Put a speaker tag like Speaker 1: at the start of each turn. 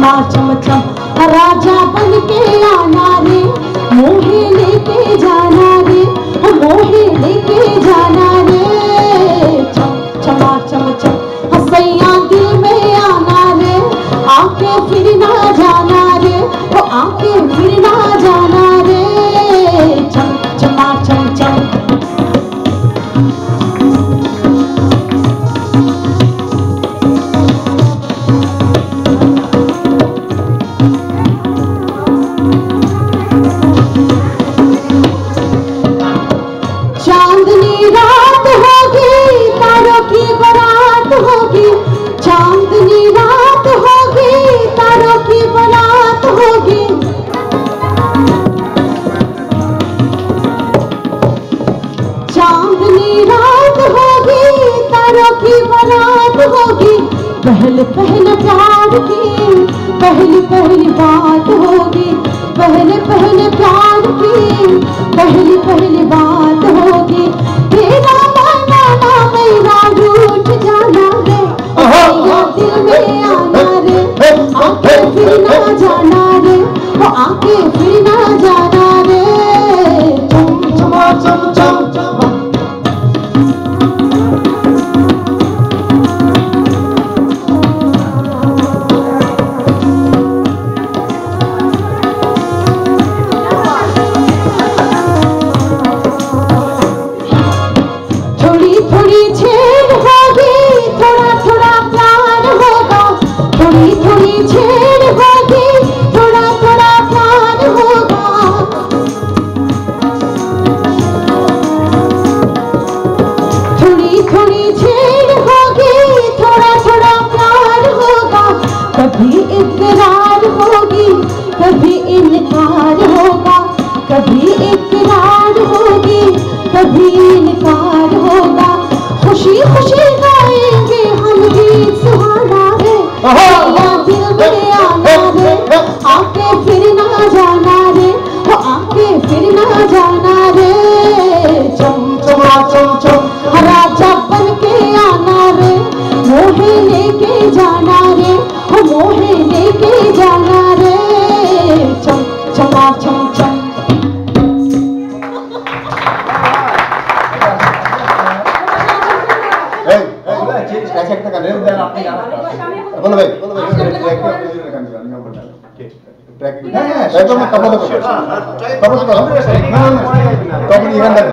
Speaker 1: चमा चम चम राजा बन के आना रे, मोहे लेके जाना रे, मोहे लेके जाना रे। चमा चम चम हसैया दिल में आना रे, आके फिर ना जाना रे, वो आके फिर ना जाना रे। चमा चम चम चांदनी रात होगी, तारों की बारात होगी, चांदनी रात होगी, तारों की बारात होगी। चांदनी रात होगी, तारों की बारात होगी। पहले पहले प्यार की पहली पहली बात होगी, पहले पहले प्यार की पहली पहली बात होगी। तेरा माना मेरा रूठ जाना रे, तेरा दिल में आना रे, आके फिर ना जाना रे, वो आके फिर ना जाना रे। चमा चम चम थोड़ी छेड़ होगी, थोड़ा थोड़ा प्यार होगा, थोड़ी थोड़ी छेड़ होगी, थोड़ा थोड़ा प्यार होगा। थोड़ी थोड़ी छेड़ होगी, थोड़ा थोड़ा प्यार होगा। कभी इकरार होगी, कभी इनकार होगा, कभी इकरार होगी, कभी इनकार होगा। खुशी खुशी गाएंगे हम गीत सुहाना रे, तेरा दिल में आना रे, आके फिर ना जाना रे, वो आके फिर ना जाना रे। चमा चम चम राजा बन के आना रे, मोहे लेके जाना रे, वो मोहे लेके जाना रे। चमा चम चम
Speaker 2: बोलो भाई ट्रैक